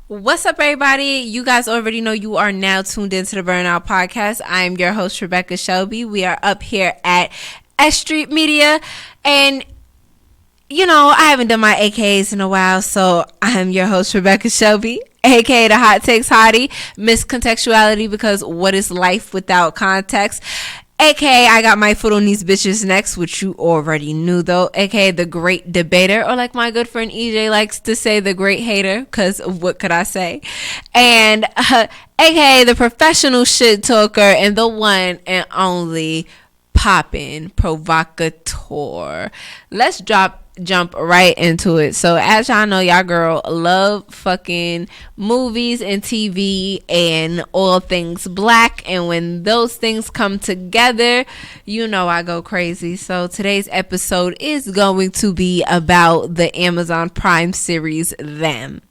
What's up, everybody? You guys already know you are now tuned into the Burnout Podcast. I'm your host, Rebecca Shelby. We are up here at S.STREET Media. And, I haven't done my AKAs in a while, so I'm your host, Rebecca Shelby, aka the Hot Takes Hottie, miscontextuality, because what is life without context? AKA I got my foot on these bitches next, which you already knew though. AKA the great debater, or like my good friend EJ likes to say, the great hater, because what could I say? And AKA the professional shit talker and the one and only poppin' provocateur. Let's jump right into it. So as y'all know, y'all girl love fucking movies and TV and all things black, and when those things come together, I go crazy. So today's episode is going to be about the Amazon Prime series Them.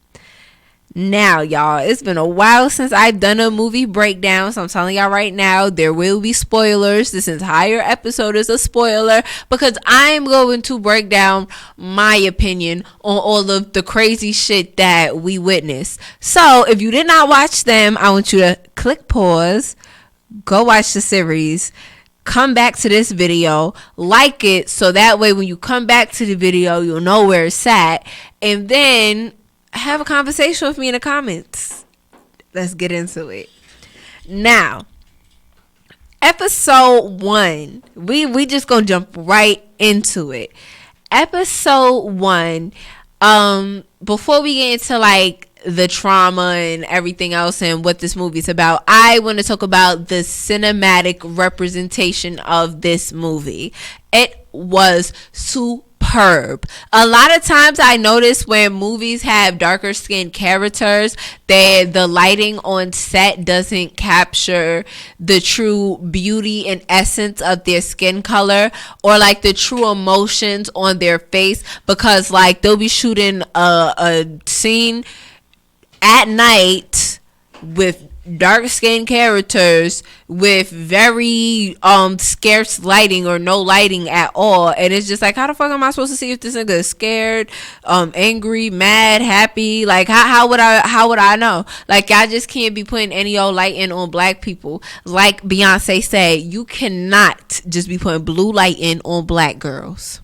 Now, y'all, it's been a while since I've done a movie breakdown, so I'm telling y'all right now, there will be spoilers. This entire episode is a spoiler because I'm going to break down my opinion on all of the crazy shit that we witnessed. So, if you did not watch them, I want you to click pause, go watch the series, come back to this video, like it, so that way when you come back to the video, you'll know where it's at, and then have a conversation with me in the comments. Let's get into it. Now, episode 1. We just gonna jump right into it. Episode 1. Before we get into like the trauma and everything else and what this movie is about, I want to talk about the cinematic representation of this movie. It was superb. A lot of times I notice when movies have darker skinned characters that the lighting on set doesn't capture the true beauty and essence of their skin color or like the true emotions on their face, because like they'll be shooting a scene at night with dark skinned characters with very scarce lighting or no lighting at all, and it's just like, how the fuck am I supposed to see if this nigga is scared, angry, mad, happy? Like how would I know? Like, I just can't be putting any old lighting on black people. Like Beyonce said, you cannot just be putting blue lighting on black girls.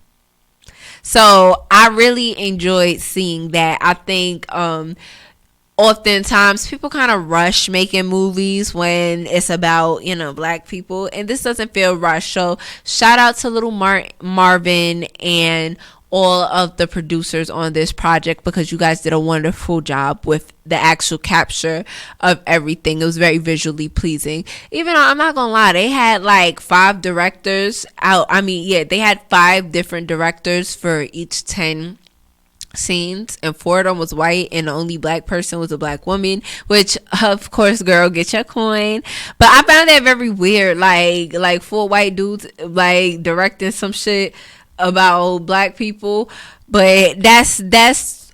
So I really enjoyed seeing that. I think oftentimes people kind of rush making movies when it's about, black people, and this doesn't feel rushed. So shout out to little Marvin and all of the producers on this project, because you guys did a wonderful job with the actual capture of everything. It was very visually pleasing, even though I'm not gonna lie, they had like 5 directors out. They had 5 different directors for each 10 scenes, and 4 of them was white, and the only black person was a black woman, which of course, girl, get your coin. But I found that very weird, like 4 white dudes like directing some shit about black people. But that's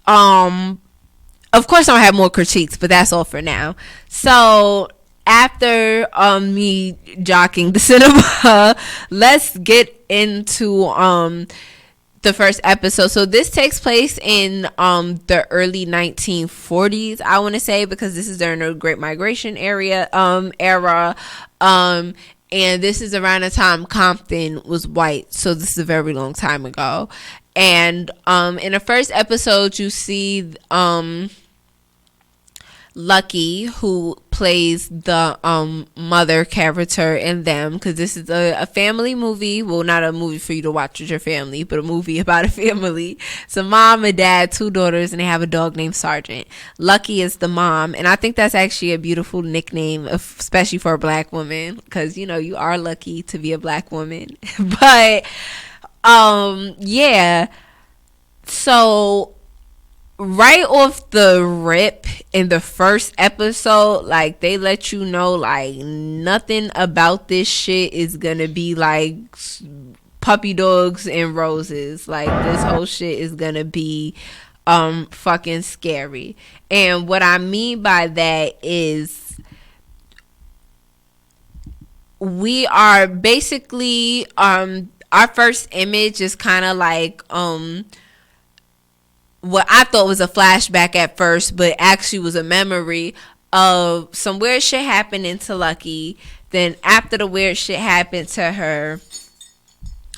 of course I'll have more critiques, but that's all for now. So after me jocking the cinema, let's get into the first episode. So this takes place in the early 1940s, I want to say, because this is during the Great Migration era. And this is around the time Compton was white, so this is a very long time ago. And in the first episode, you see Lucky, who plays the mother character in Them, because this is a family movie. Well, not a movie for you to watch with your family, but a movie about a family. It's a mom, a dad, 2 daughters, and they have a dog named Sergeant. Lucky is the mom, and I think that's actually a beautiful nickname, especially for a black woman, because you are lucky to be a black woman. But yeah, so right off the rip in the first episode, like, they let you know like nothing about this shit is gonna be like puppy dogs and roses. Like, this whole shit is gonna be fucking scary. And what I mean by that is we are basically our first image is kind of like what I thought was a flashback at first, but actually was a memory of some weird shit happening to Lucky. Then after the weird shit happened to her,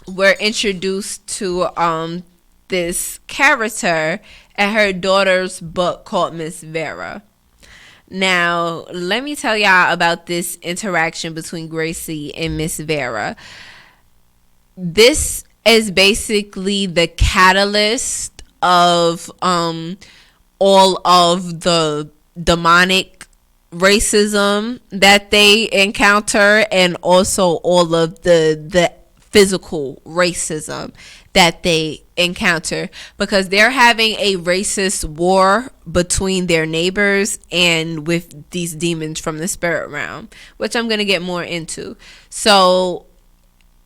we're introduced to this character in her daughter's book called Miss Vera. Now, let me tell y'all about this interaction between Gracie and Miss Vera. This is basically the catalyst of all of the demonic racism that they encounter, and also all of the physical racism that they encounter, because they're having a racist war between their neighbors and with these demons from the spirit realm, which I'm going to get more into. So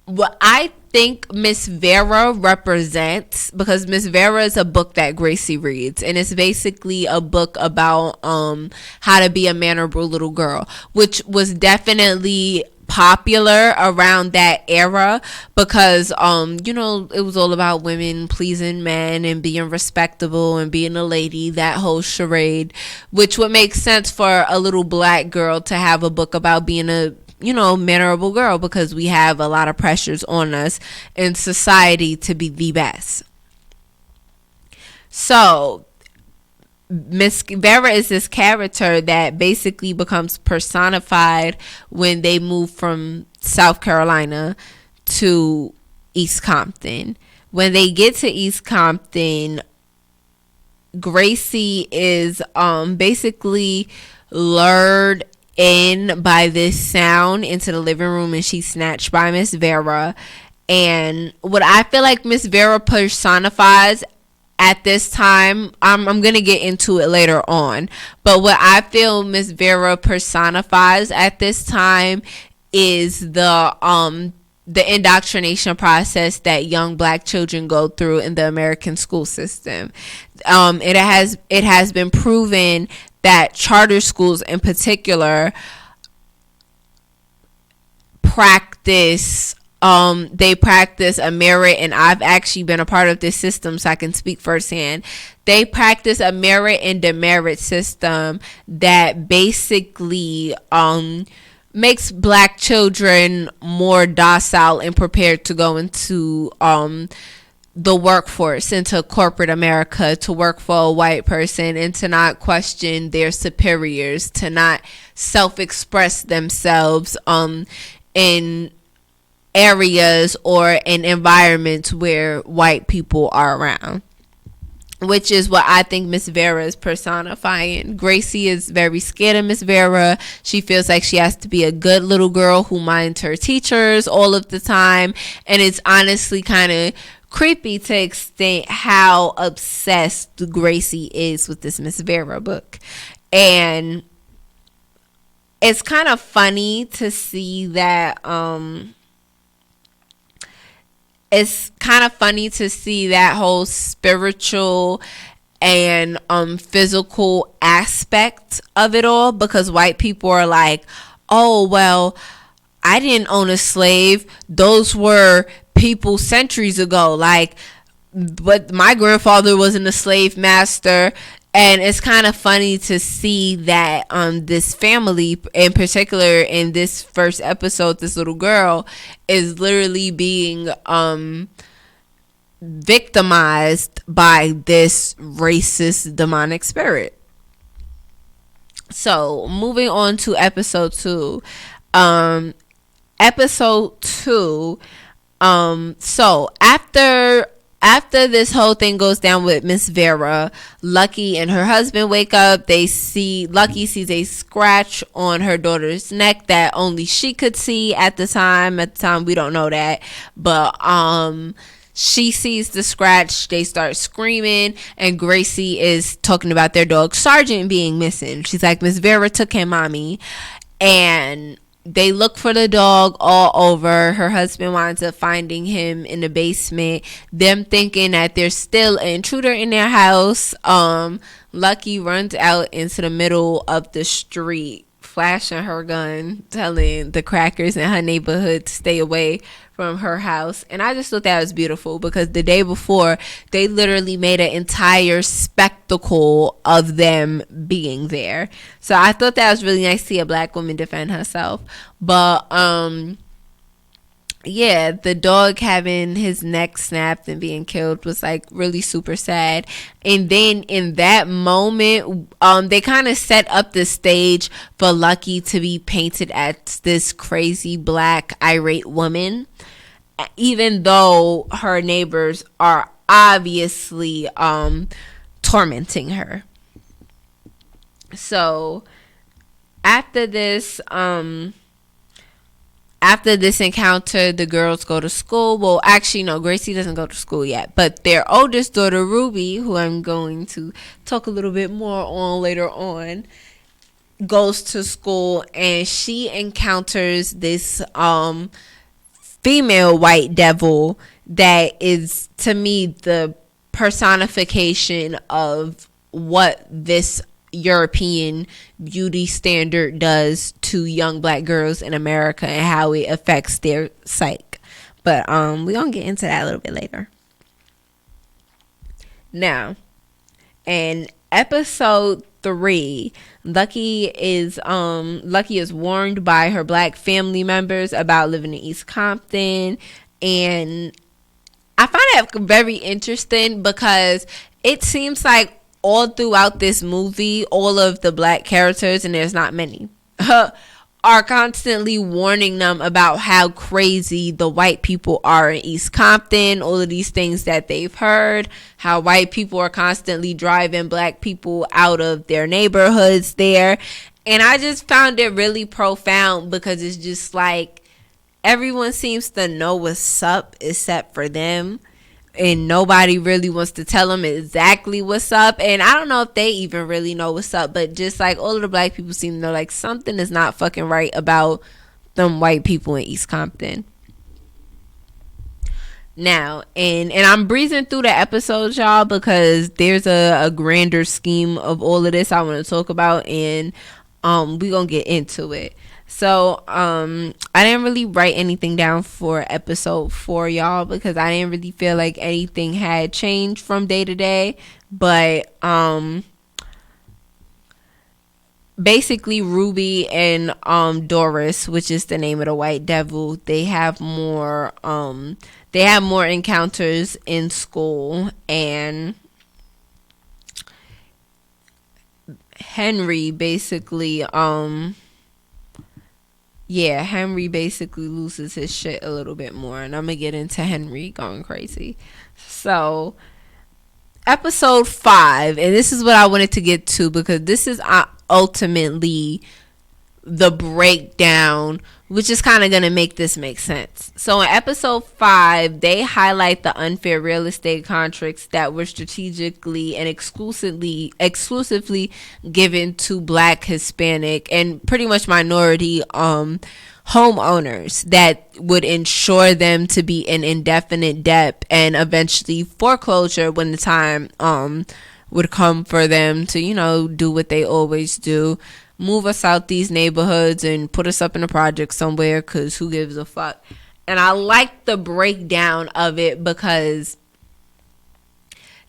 what I think Miss Vera represents, because Miss Vera is a book that Gracie reads, and it's basically a book about how to be a mannerable little girl, which was definitely popular around that era, because it was all about women pleasing men and being respectable and being a lady, that whole charade, which would make sense for a little black girl to have a book about being a mannerable girl, because we have a lot of pressures on us in society to be the best. So Miss Vera is this character that basically becomes personified when they move from South Carolina to East Compton. When they get to East Compton, Gracie is basically lured in by this sound into the living room, and she's snatched by Miss Vera. And what I feel like Miss Vera personifies at this time, I'm gonna get into it later on, but what I feel Miss Vera personifies at this time is the indoctrination process that young black children go through in the American school system. It has been proven that charter schools in particular practice a merit, and I've actually been a part of this system, so I can speak firsthand. They practice a merit and demerit system that basically makes black children more docile and prepared to go into the workforce, into corporate America, to work for a white person, and to not question their superiors, to not self-express themselves in areas or in environments where white people are around, which is what I think Miss Vera is personifying. Gracie is very scared of Miss Vera. She feels like she has to be a good little girl who minds her teachers all of the time, and it's honestly kind of creepy to extent how obsessed Gracie is with this Miss Vera book. And it's kind of funny to see that whole spiritual and physical aspect of it all, because white people are like, oh, well, I didn't own a slave. Those were people centuries ago. But my grandfather wasn't a slave master. And it's kind of funny to see that this family, in particular in this first episode, this little girl is literally being victimized by this racist demonic spirit. So moving on to episode 2. So after this whole thing goes down with Miss Vera, Lucky and her husband wake up. Lucky sees a scratch on her daughter's neck that only she could see at the time. At the time, we don't know that, but she sees the scratch. They start screaming, and Gracie is talking about their dog Sergeant being missing. She's like, Miss Vera took him, mommy. And they look for the dog all over. Her husband winds up finding him in the basement. Them thinking that there's still an intruder in their house. Lucky runs out into the middle of the street flashing her gun, telling the crackers in her neighborhood to stay away from her house. And I just thought that was beautiful, because the day before, they literally made an entire spectacle of them being there. So I thought that was really nice to see a black woman defend herself. But yeah, the dog having his neck snapped and being killed was like really super sad. And then in that moment, they kind of set up the stage for Lucky to be painted as this crazy black irate woman, even though her neighbors are obviously tormenting her. So after this encounter, the girls go to school. Well, actually, no, Gracie doesn't go to school yet. But their oldest daughter, Ruby, who I'm going to talk a little bit more on later on, goes to school, and she encounters this female white devil that is, to me, the personification of what this European beauty standard does to young black girls in America and how it affects their psyche. But we're gonna get into that a little bit later. Now, in episode 3, Lucky is warned by her black family members about living in East Compton, and I find that very interesting because it seems like all throughout this movie, all of the black characters, and there's not many, are constantly warning them about how crazy the white people are in East Compton, all of these things that they've heard, how white people are constantly driving black people out of their neighborhoods there. And I just found it really profound, because it's just like everyone seems to know what's up except for them. And nobody really wants to tell them exactly what's up. And I don't know if they even really know what's up. But just like all of the black people seem to know, like, something is not fucking right about them white people in East Compton. Now, and I'm breezing through the episodes, y'all, because there's a grander scheme of all of this I want to talk about. And we're going to get into it. So, I didn't really write anything down for episode 4, y'all, because I didn't really feel like anything had changed from day to day. But, basically Ruby and, Doris, which is the name of the white devil, they have more encounters in school, and Henry basically, Henry basically loses his shit a little bit more, and I'm gonna get into Henry going crazy. So, episode 5, and this is what I wanted to get to, because this is ultimately the breakdown, which is kind of gonna make this make sense. So in episode 5, they highlight the unfair real estate contracts that were strategically and exclusively given to black, Hispanic, and pretty much minority homeowners that would ensure them to be in indefinite debt and eventually foreclosure when the time would come for them to, you know, do what they always do, move us out these neighborhoods and put us up in a project somewhere, because who gives a fuck. And I like the breakdown of it, because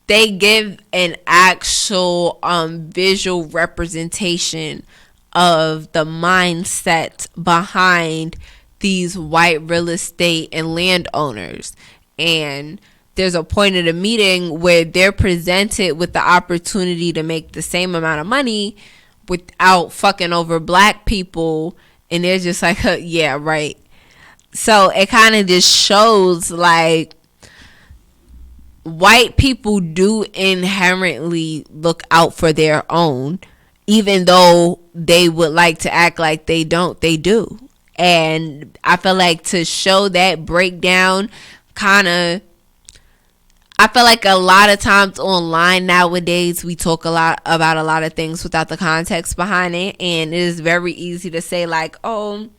they give an actual visual representation of the mindset behind these white real estate and landowners. And there's a point in the meeting where they're presented with the opportunity to make the same amount of money without fucking over black people, and they're just like, yeah, right. So it kind of just shows, like, white people do inherently look out for their own, even though they would like to act like they don't. They do. And I feel like to show that breakdown, I feel like a lot of times online nowadays we talk a lot about a lot of things without the context behind it, and it is very easy to say, like, oh,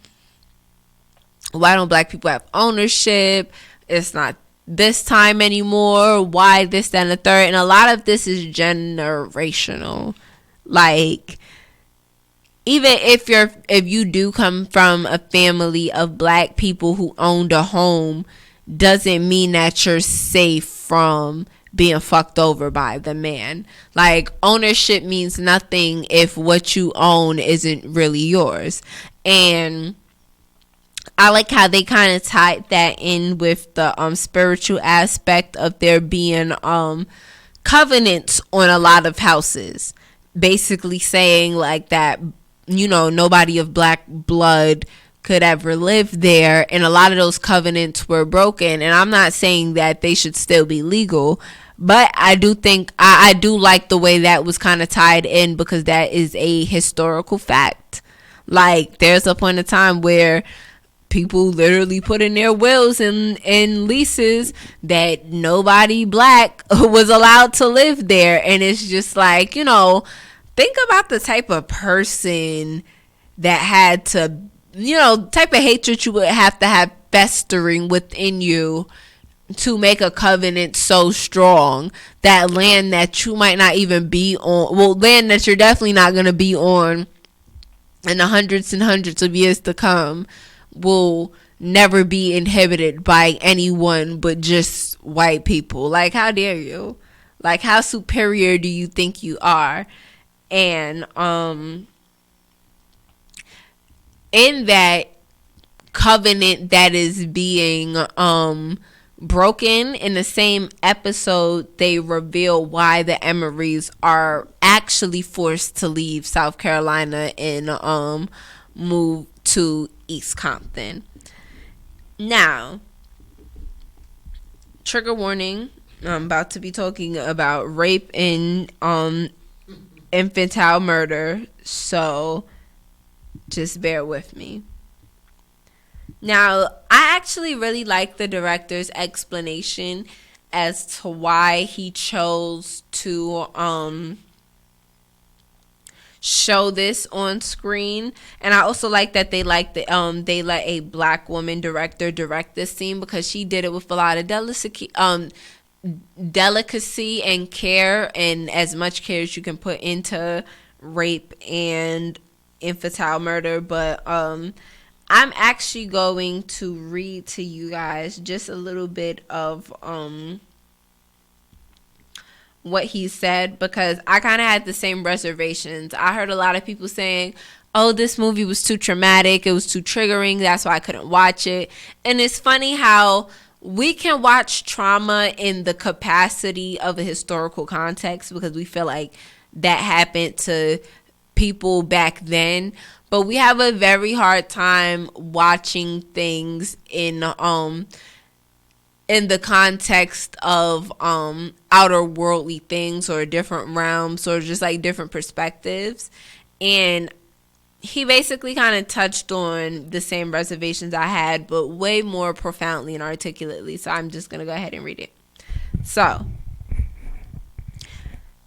why don't black people have ownership? It's not this time anymore. Why this, that, and the third? And a lot of this is generational. Like, even if you do come from a family of black people who owned a home, doesn't mean that you're safe from being fucked over by the man. Like, ownership means nothing if what you own isn't really yours. And I like how they kind of tied that in with the spiritual aspect of there being covenants on a lot of houses, basically saying like that, you know, nobody of black blood could ever live there, and a lot of those covenants were broken. And I'm not saying that they should still be legal, but I do think I do like the way that was kind of tied in, because that is a historical fact. Like, there's a point in time where people literally put in their wills and leases that nobody black was allowed to live there. And it's just like, you know, think about the type of person that had to, you know, type of hatred you would have to have festering within you to make a covenant so strong that land that you might not even be on, well, land that you're definitely not going to be on in the hundreds and hundreds of years to come, will never be inhibited by anyone but just white people. Like, how dare you? Like, how superior do you think you are? And in that covenant that is being broken, in the same episode they reveal why the Emerys are actually forced to leave South Carolina and move to East Compton. Now, trigger warning, I'm about to be talking about rape and infantile murder, so just bear with me. Now, I actually really like the director's explanation as to why he chose to show this on screen. And I also like that they let a black woman director direct this scene, because she did it with a lot of delicacy and care, and as much care as you can put into rape and infantile murder. But I'm actually going to read to you guys just a little bit of what he said, because I kind of had the same reservations. I heard a lot of people saying, oh, this movie was too traumatic, it was too triggering, that's why I couldn't watch it. And it's funny how we can watch trauma in the capacity of a historical context, because we feel like that happened to people back then, but we have a very hard time watching things in the context of outer worldly things, or different realms, or just like different perspectives. And he basically kind of touched on the same reservations I had, but way more profoundly and articulately. So I'm just gonna go ahead and read it. So,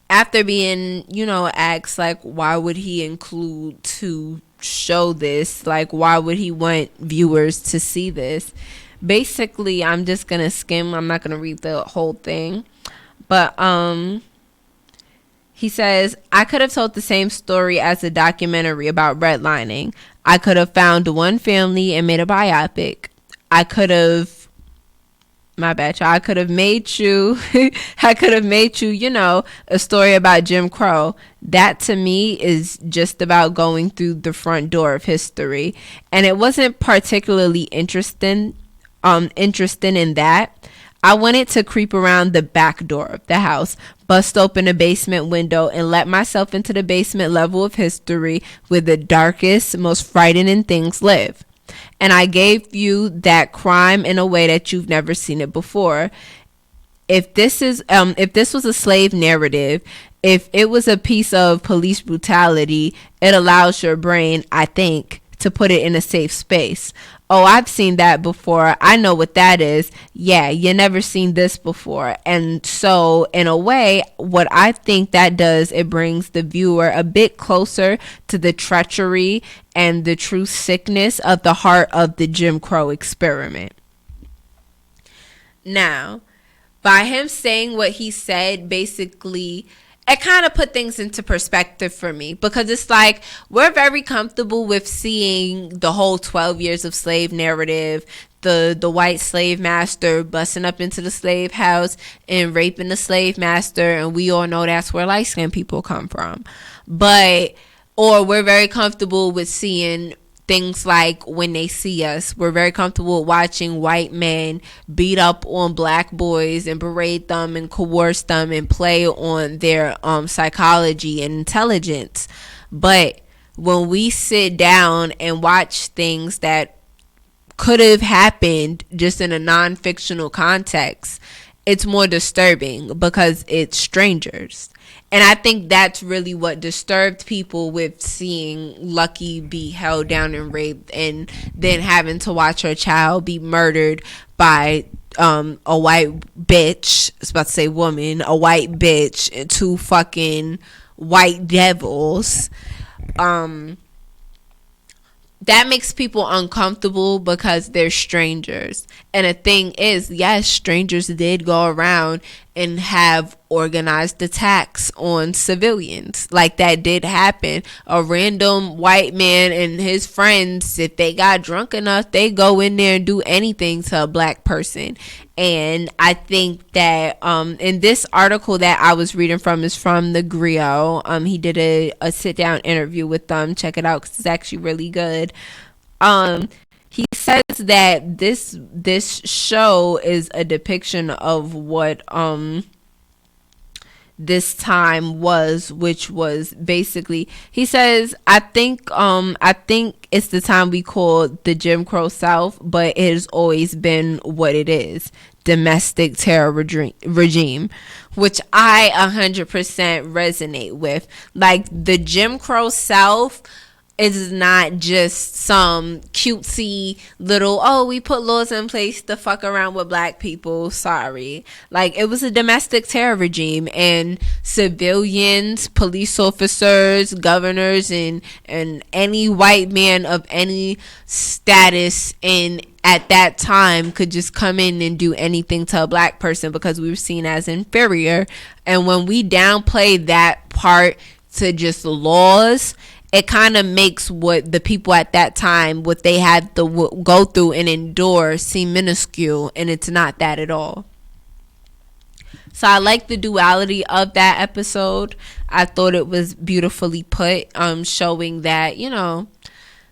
after being, you know, asked like, why would he include to show this, like, why would he want viewers to see this? Basically, I'm just gonna skim, I'm not gonna read the whole thing, but he says, I could have told the same story as a documentary about redlining. I could have found one family and made a biopic. I could have made you you know, a story about Jim Crow. That to me is just about going through the front door of history, and it wasn't particularly interesting in that. I wanted to creep around the back door of the house, bust open a basement window, and let myself into the basement level of history where the darkest, most frightening things live. And I gave you that crime in a way that you've never seen it before. If this was a slave narrative, if it was a piece of police brutality, it allows your brain, I think, to put it in a safe space. Oh, I've seen that before. I know what that is. Yeah, you never seen this before. And so, in a way, what I think that does, it brings the viewer a bit closer to the treachery and the true sickness of the heart of the Jim Crow experiment. Now, by him saying what he said, basically it kind of put things into perspective for me, because it's like we're very comfortable with seeing the whole 12 years of slave narrative, the white slave master busting up into the slave house and raping the slave master, and we all know that's where light-skinned people come from. Or we're very comfortable with seeing things like When They See Us. We're very comfortable watching white men beat up on black boys and berate them and coerce them and play on their psychology and intelligence. But when we sit down and watch things that could have happened just in a non-fictional context, it's more disturbing because it's strangers. And I think that's really what disturbed people with seeing Lucky be held down and raped, and then having to watch her child be murdered by a white bitch. I was about to say woman, a white bitch, and two fucking white devils. That makes people uncomfortable because they're strangers. And the thing is, yes, strangers did go around and have organized attacks on civilians. Like, that did happen. A random white man and his friends, if they got drunk enough, they go in there and do anything to a black person. And I think that in this article that I was reading from is from the Griot. He did a sit-down interview with them. Check it out because it's actually really good. He says that this show is a depiction of what this time was, which was basically, he says, I think it's the time we call the Jim Crow South, but it has always been what it is, domestic terror regime, which I 100% resonate with. Like, the Jim Crow South is not just some cutesy little, oh, we put laws in place to fuck around with black people. Sorry. Like, it was a domestic terror regime, and civilians, police officers, governors, and any white man of any status at that time could just come in and do anything to a black person because we were seen as inferior. And when we downplay that part to just laws, it kind of makes what the people at that time, what they had to go through and endure, seem minuscule, and it's not that at all. So I like the duality of that episode. I thought it was beautifully put, showing that, you know,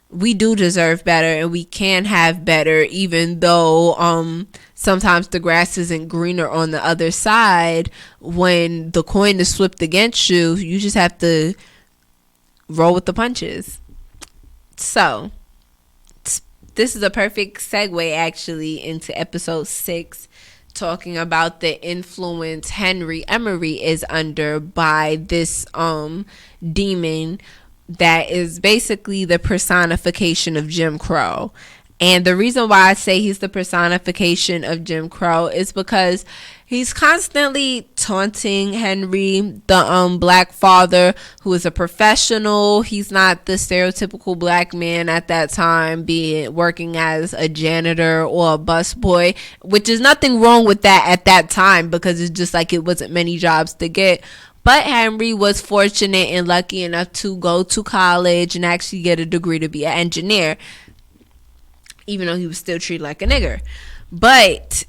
we do deserve better and we can have better, even though sometimes the grass isn't greener on the other side. When the coin is flipped against you, you just have to roll with the punches. So this is a perfect segue actually into episode 6, talking about the influence Henry Emery is under by this demon that is basically the personification of Jim Crow. And the reason why I say he's the personification of Jim Crow is because he's constantly taunting Henry, the black father, who is a professional. He's not the stereotypical black man at that time, working as a janitor or a busboy, which is nothing wrong with that at that time, because it's just like it wasn't many jobs to get. But Henry was fortunate and lucky enough to go to college and actually get a degree to be an engineer, even though he was still treated like a nigger. But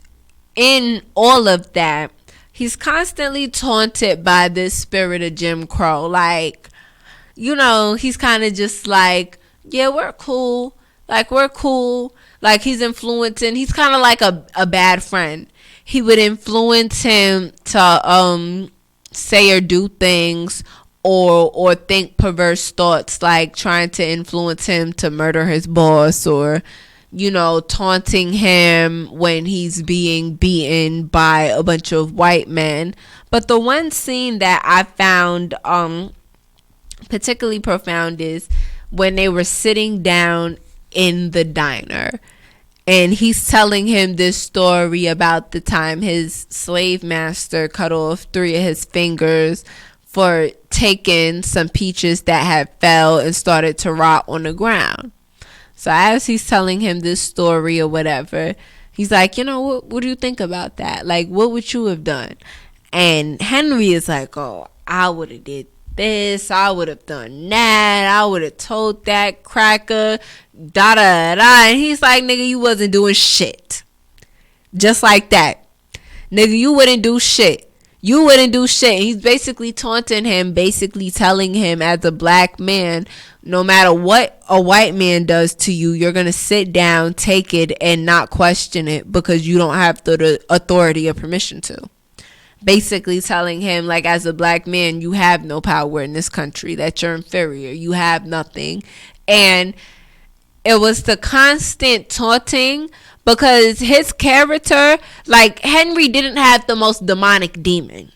in all of that, he's constantly taunted by this spirit of Jim Crow. Like, you know, he's kind of just like, yeah, we're cool. Like, we're cool. Like, he's influencing. He's kind of like a bad friend. He would influence him to say or do things or think perverse thoughts, like trying to influence him to murder his boss, or, you know, taunting him when he's being beaten by a bunch of white men. But the one scene that I found particularly profound is when they were sitting down in the diner, and he's telling him this story about the time his slave master cut off 3 of his fingers for taking some peaches that had fell and started to rot on the ground. So as he's telling him this story or whatever, he's like, you know, what do you think about that? Like, what would you have done? And Henry is like, oh, I would have did this, I would have done that, I would have told that cracker, da da da. And he's like, nigga, you wasn't doing shit. Just like that. Nigga, you wouldn't do shit. You wouldn't do shit. And he's basically taunting him, basically telling him as a black man, no matter what a white man does to you, you're going to sit down, take it, and not question it because you don't have the authority or permission to. Basically telling him, like, as a black man, you have no power in this country, that you're inferior. You have nothing. And it was the constant taunting because his character, like, Henry didn't have the most demonic demon.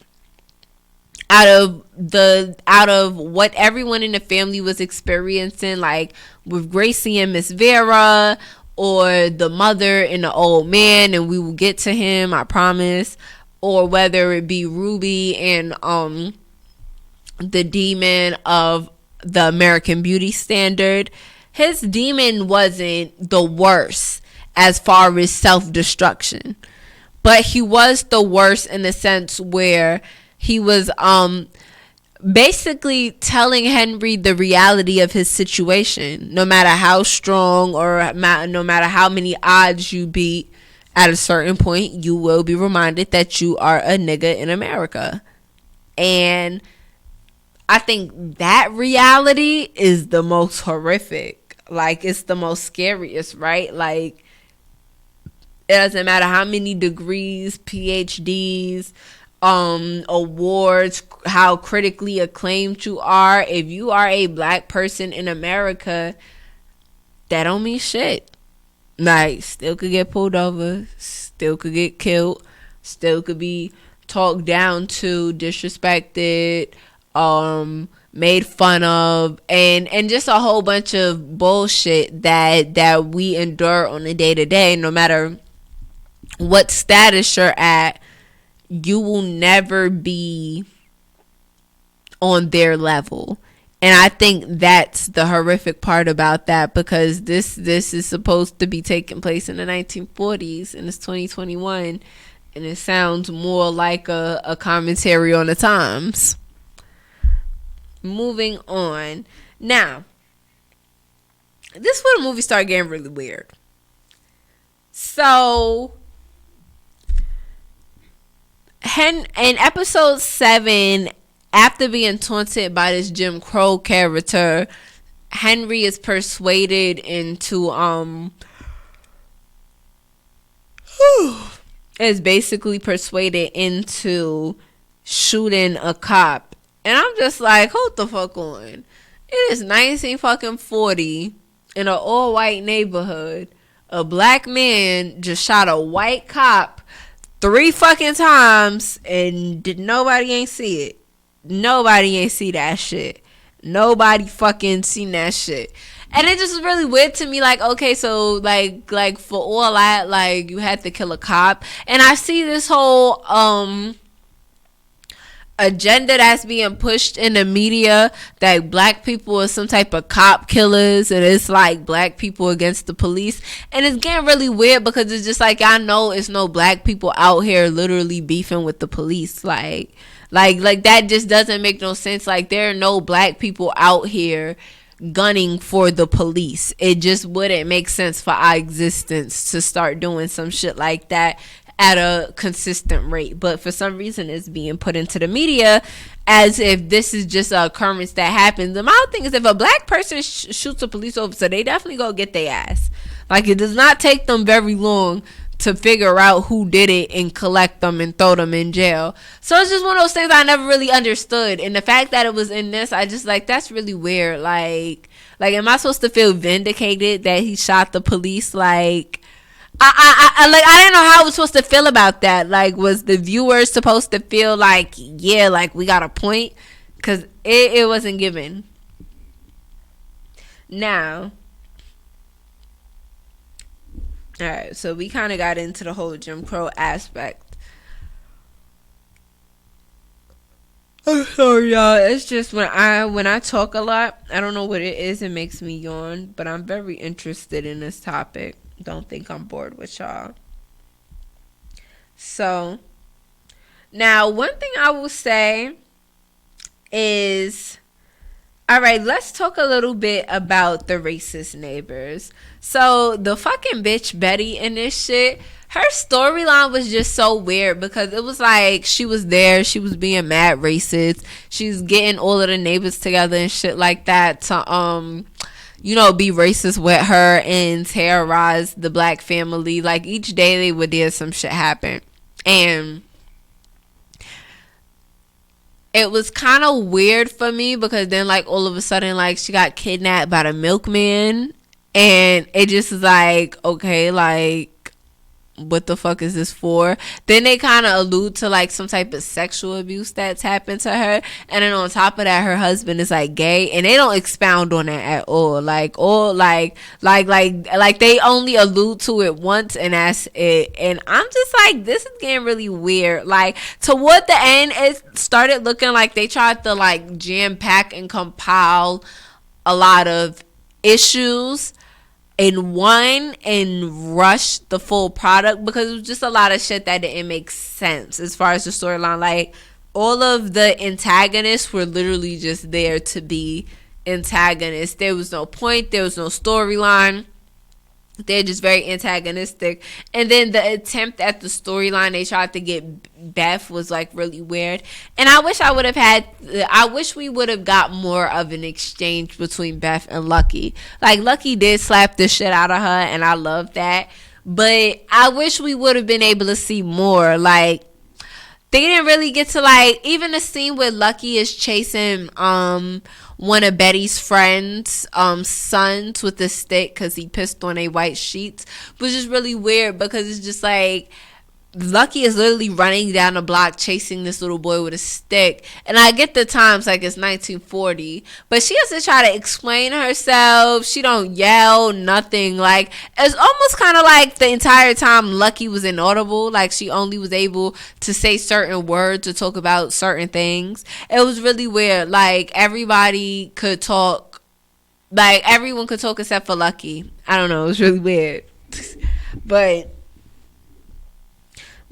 Out of what everyone in the family was experiencing, like with Gracie and Miss Vera, or the mother and the old man, and we will get to him, I promise, or whether it be Ruby and the demon of the American Beauty standard, his demon wasn't the worst as far as self-destruction, but he was the worst in the sense where he was basically telling Henry the reality of his situation. No matter how strong or no matter how many odds you beat, at a certain point, you will be reminded that you are a nigga in America. And I think that reality is the most horrific. Like, it's the most scariest, right? Like, it doesn't matter how many degrees, PhDs, awards, how critically acclaimed you are. If you are a black person in America, that don't mean shit. Like, still could get pulled over, still could get killed, still could be talked down to, disrespected, made fun of, and just a whole bunch of bullshit that we endure on a day-to-day. No matter what status you're at, you will never be on their level. And I think that's the horrific part about that, because this is supposed to be taking place in the 1940s, and it's 2021, and it sounds more like a commentary on the times. Moving on. Now, this is where the movie started getting really weird. So, in episode 7, after being taunted by this Jim Crow character, Henry is persuaded into is basically persuaded into shooting a cop. And I'm just like, hold the fuck on. It is 1940 in an all-white neighborhood. A black man just shot a white cop 3 fucking times, and nobody ain't see it. Nobody ain't see that shit. Nobody fucking seen that shit. And it just was really weird to me. Like, okay, so like for all that, like, you had to kill a cop. And I see this whole agenda that's being pushed in the media that black people are some type of cop killers, and it's like black people against the police. And it's getting really weird because it's just like, I know it's no black people out here literally beefing with the police. Like that just doesn't make no sense. Like, there are no black people out here gunning for the police. It just wouldn't make sense for our existence to start doing some shit like that at a consistent rate. But for some reason, it's being put into the media as if this is just an occurrence that happens. And my thing is, if a black person shoots a police officer, they definitely go get their ass. Like, it does not take them very long to figure out who did it and collect them and throw them in jail. So it's just one of those things I never really understood. And the fact that it was in this, I just like, that's really weird. Like, am I supposed to feel vindicated that he shot the police? Like, I didn't know how I was supposed to feel about that. Like, was the viewer supposed to feel like, yeah, like, we got a point? Because it wasn't given. Now, alright, so we kind of got into the whole Jim Crow aspect. I'm sorry, y'all. It's just when I talk a lot, I don't know what it is. It makes me yawn, but I'm very interested in this topic. Don't think I'm bored with y'all. So, now, one thing I will say is, all right, let's talk a little bit about the racist neighbors. So the fucking bitch Betty in this shit, her storyline was just so weird because it was like she was there, she was being mad racist, she's getting all of the neighbors together and shit like that to be racist with her and terrorize the black family. Like each day they would there some shit happen. And it was kind of weird for me because then like all of a sudden like she got kidnapped by the milkman, and it just is like, okay, like what the fuck is this for? Then they kind of allude to like some type of sexual abuse that's happened to her, and then on top of that her husband is like gay, and they don't expound on that at all. Like they only allude to it once and that's it. And I'm just like, this is getting really weird. Like toward the end it started looking like they tried to like jam pack and compile a lot of issues in one and rush the full product, because it was just a lot of shit that didn't make sense as far as the storyline. Like all of the antagonists were literally just there to be antagonists. There was no point, there was no storyline. They're just very antagonistic. And then the attempt at the storyline they tried to get Beth was like really weird. And I wish we would have got more of an exchange between Beth and Lucky. Like Lucky did slap the shit out of her and I love that. But I wish we would have been able to see more. Like they didn't really get to like, even the scene where Lucky is chasing one of Betty's friends' sons with a stick because he pissed on a white sheets, was just really weird because it's just like Lucky is literally running down the block chasing this little boy with a stick. And I get the times, like it's 1940, but she has to try to explain herself. She don't yell, nothing. Like it's almost kind of like the entire time Lucky was inaudible. Like she only was able to say certain words or talk about certain things. It was really weird. Like everybody could talk, like everyone could talk except for Lucky. I don't know, it was really weird. But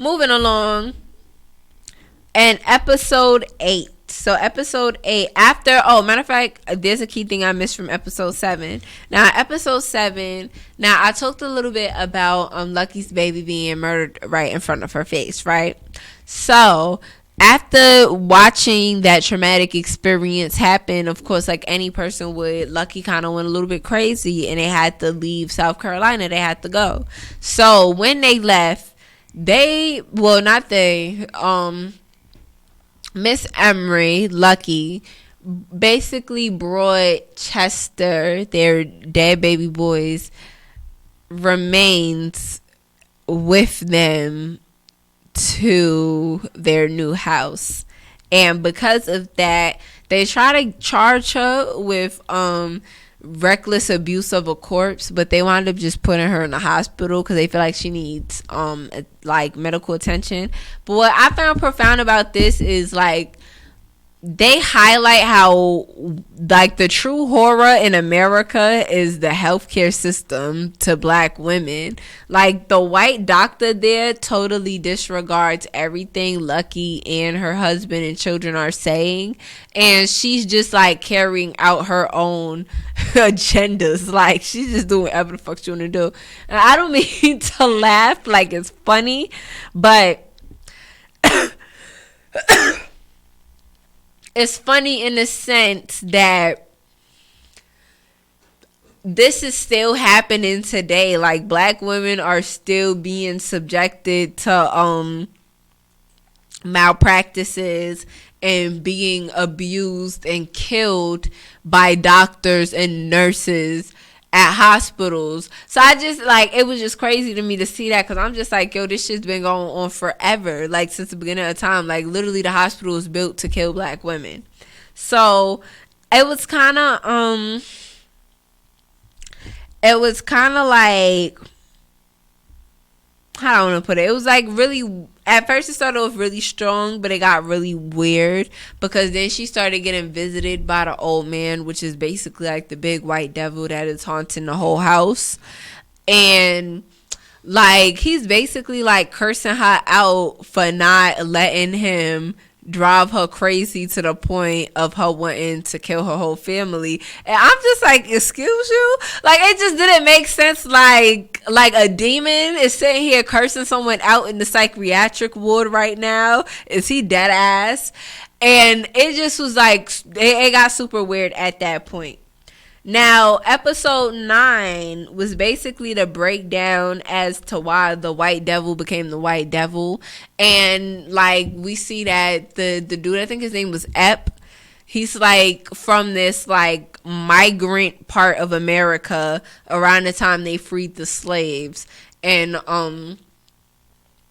moving along, and episode 8. So episode 8, matter of fact, there's a key thing I missed from episode 7. Now episode 7, now I talked a little bit about Lucky's baby being murdered right in front of her face, right? So after watching that traumatic experience happen, of course, like any person would, Lucky kind of went a little bit crazy and they had to leave South Carolina. They had to go. So when they left, Miss Emery, Lucky, basically brought Chester, their dead baby boy's remains, with them to their new house. And because of that, they try to charge her with reckless abuse of a corpse, but they wound up just putting her in the hospital because they feel like she needs like medical attention. But what I found profound about this is like they highlight how like the true horror in America is the healthcare system to black women. Like the white doctor there totally disregards everything Lucky and her husband and children are saying, and she's just like carrying out her own agendas. Like she's just doing whatever the fuck she wanna do. And I don't mean to laugh, like it's funny, but it's funny in the sense that this is still happening today. Like black women are still being subjected to malpractices and being abused and killed by doctors and nurses at hospitals. So I just like, it was just crazy to me to see that, because I'm just like, yo, this shit's been going on forever, like since the beginning of time. Like literally the hospital was built to kill black women. So it was kind of like, how do I want to put it? It was like really, at first it started off really strong, but it got really weird because then she started getting visited by the old man, which is basically like the big white devil that is haunting the whole house. And like he's basically like cursing her out for not letting him drive her crazy to the point of her wanting to kill her whole family. And I'm just like, excuse you? Like, it just didn't make sense. Like a demon is sitting here cursing someone out in the psychiatric ward right now. Is he dead ass? And it just was like, it got super weird at that point. Now, episode 9 was basically the breakdown as to why the white devil became the white devil. And, like, we see that the dude, I think his name was Ep, he's, like, from this, like, migrant part of America around the time they freed the slaves. And,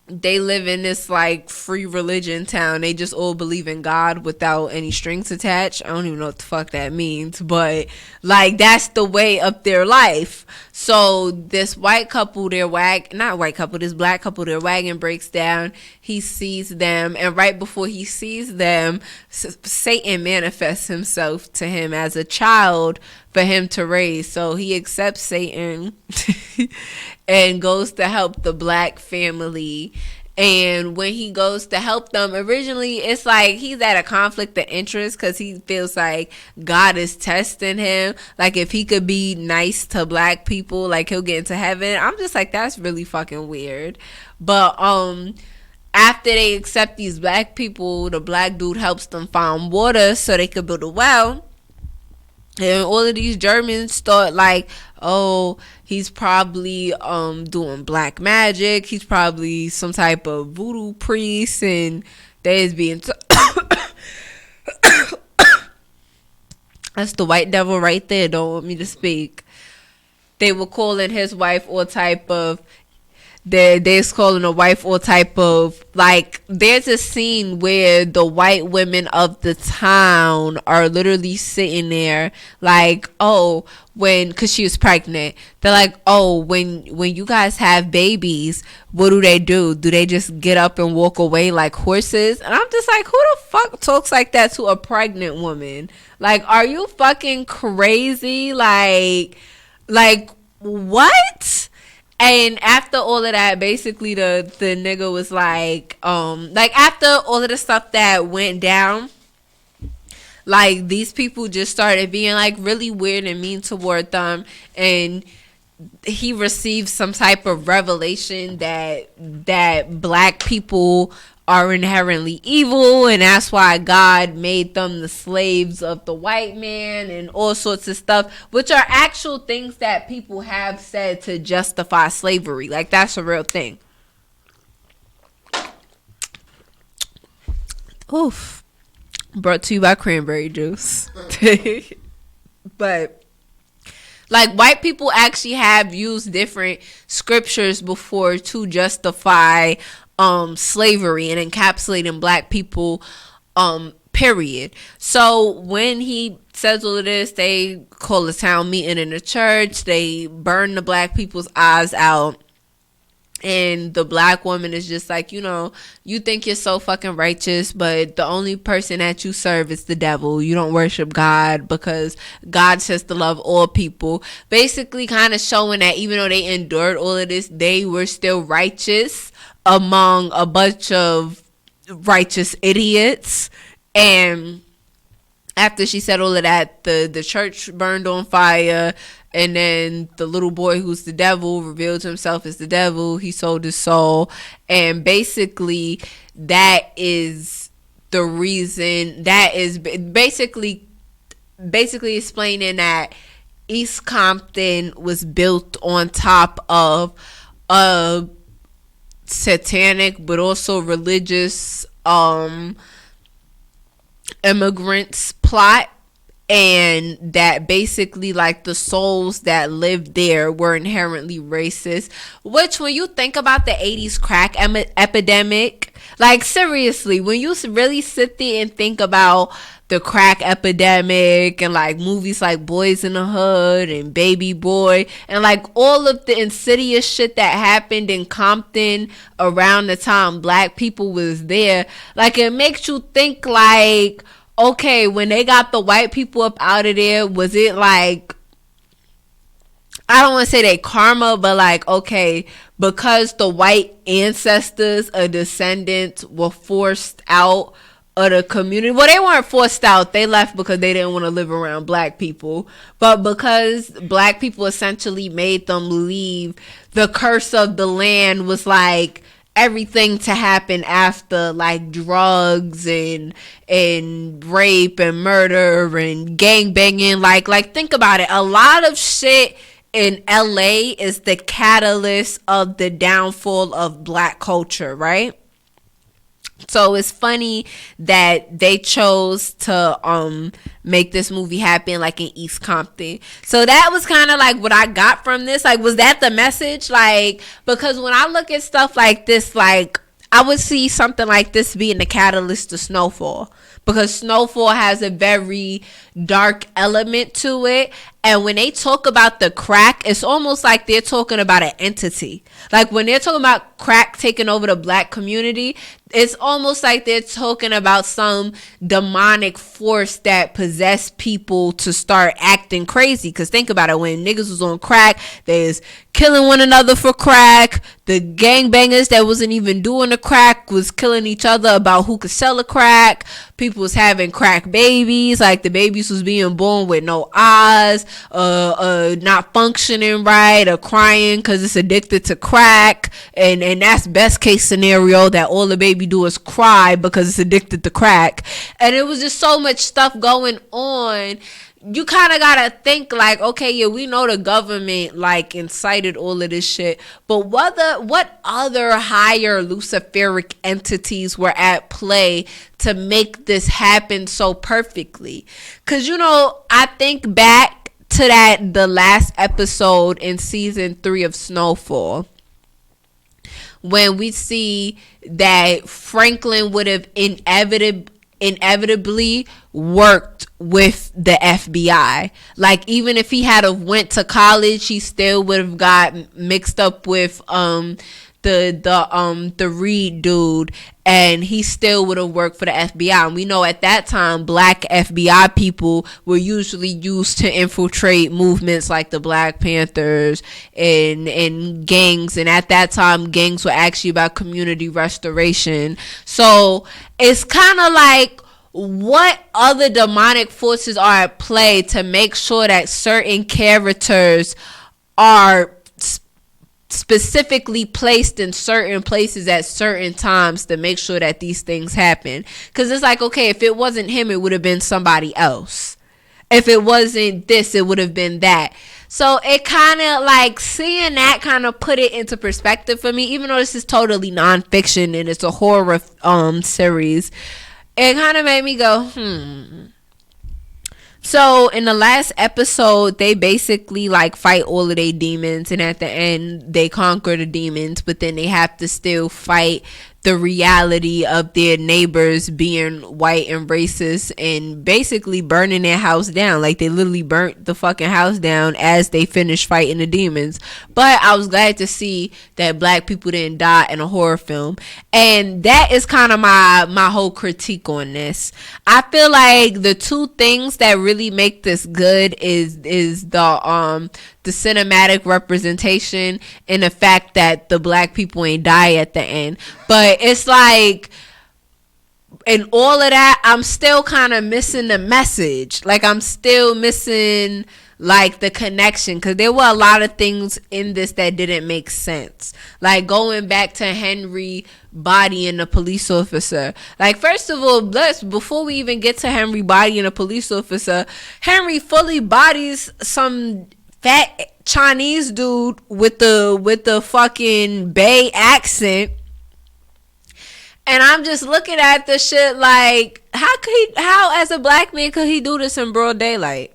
they live in this like free religion town. They just all believe in God without any strings attached. I don't even know what the fuck that means, but like that's the way of their life. So this black couple, their wagon breaks down. He sees them, and right before he sees them, Satan manifests himself to him as a child for him to raise. So he accepts Satan and goes to help the black family. And when he goes to help them, originally it's like he's at a conflict of interest because he feels like God is testing him. Like if he could be nice to black people, like he'll get into heaven. I'm just like, that's really fucking weird. But after they accept these black people, the black dude helps them find water so they could build a well. And all of these Germans thought like, oh, he's probably doing black magic. He's probably some type of voodoo priest, and they is being that's the white devil right there. Don't want me to speak. They were calling his wife all type of. They're calling a wife all type of, like, there's a scene where the white women of the town are literally sitting there like, oh, because she was pregnant, they're like, oh, when you guys have babies, what do? Do they just get up and walk away like horses? And I'm just like, who the fuck talks like that to a pregnant woman? Like, are you fucking crazy? Like what? And after all of that, basically the nigga was like after all of the stuff that went down, like these people just started being like really weird and mean toward them, and he received some type of revelation that black people are inherently evil, and that's why God made them the slaves of the white man and all sorts of stuff, which are actual things that people have said to justify slavery. Like, that's a real thing. Oof. Brought to you by cranberry juice. But like, white people actually have used different scriptures before to justify slavery and encapsulating black people, period. So when he says all of this, they call a town meeting in the church, they burn the black people's eyes out, and the black woman is just like, you think you're so fucking righteous, but the only person that you serve is the devil. You don't worship God because God says to love all people. Basically kind of showing that even though they endured all of this, they were still righteous among a bunch of righteous idiots. And after she said all of that, the church burned on fire, and then the little boy who's the devil revealed himself as the devil. He sold his soul, and basically that is the reason. That is basically explaining that East Compton was built on top of a satanic but also religious immigrants plot, and that basically like the souls that lived there were inherently racist, which when you think about the 80s crack epidemic, like seriously, when you really sit there and think about the crack epidemic and like movies like Boys in the Hood and Baby Boy and like all of the insidious shit that happened in Compton around the time black people was there, like it makes you think like, okay, when they got the white people up out of there, was it like, I don't want to say they karma, but like, okay, because the white ancestors or descendants were forced out of the community. Well, they weren't forced out. They left because they didn't want to live around black people. But because black people essentially made them leave, the curse of the land was like everything to happen after, like drugs and rape and murder and gang banging. Like think about it. A lot of shit in LA is the catalyst of the downfall of black culture, right? So it's funny that they chose to make this movie happen like in East Compton. So that was kind of like what I got from this. Like, was that the message? Like, because when I look at stuff like this, like I would see something like this being the catalyst to Snowfall, because Snowfall has a very dark element to it. And when they talk about the crack, it's almost like they're talking about an entity. Like when they're talking about crack taking over the black community, it's almost like they're talking about some demonic force that possessed people to start acting crazy. Because think about it, when niggas was on crack, they was killing one another for crack. The gangbangers that wasn't even doing the crack was killing each other about who could sell a crack. People was having crack babies, like the babies was being born with no eyes, not functioning right, or crying because it's addicted to crack, and that's best case scenario, that all the baby do is cry because it's addicted to crack. And it was just so much stuff going on. You kind of gotta think like, okay, yeah, we know the government like incited all of this shit, but what other higher luciferic entities were at play to make this happen so perfectly? Because, you know, I think back to the last episode in season 3 of Snowfall, when we see that Franklin would have inevitably worked with the FBI. Like, even if he had have went to college, he still would have got mixed up with the Reed dude, and he still would have worked for the FBI. And we know at that time, black FBI people were usually used to infiltrate movements like the Black Panthers and gangs. And at that time, gangs were actually about community restoration. So it's kind of like, what other demonic forces are at play to make sure that certain characters are specifically placed in certain places at certain times to make sure that these things happen? Because it's like, okay, if it wasn't him, it would have been somebody else. If it wasn't this, it would have been that. So it kind of like, seeing that kind of put it into perspective for me, even though this is totally nonfiction and it's a horror series. It kind of made me go, So in the last episode, they basically like fight all of their demons, and at the end they conquer the demons, but then they have to still fight the reality of their neighbors being white and racist and basically burning their house down. Like, they literally burnt the fucking house down as they finished fighting the demons. But I was glad to see that black people didn't die in a horror film. And that is kind of my whole critique on this. I feel like the two things that really make this good is the cinematic representation and the fact that the black people ain't die at the end. But it's like, in all of that, I'm still kind of missing the message. Like, I'm still missing like the connection, because there were a lot of things in this that didn't make sense. Like, going back to Henry bodying the police officer. Like, first of all, before we even get to Henry bodying a police officer, Henry fully bodies some fat Chinese dude with the fucking Bay accent. And I'm just looking at the shit like, how as a black man could he do this in broad daylight?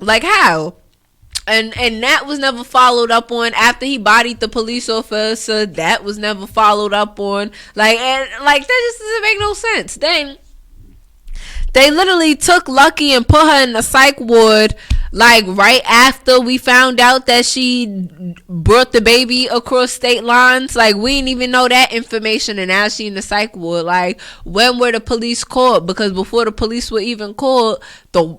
Like, how? And that was never followed up on. After he bodied the police officer, that was never followed up on. Like, and like, that just doesn't make no sense. Then they literally took Lucky and put her in the psych ward, like, right after we found out that she brought the baby across state lines. Like, we didn't even know that information, and now she in the psych ward. Like, when were the police called? Because before the police were even called,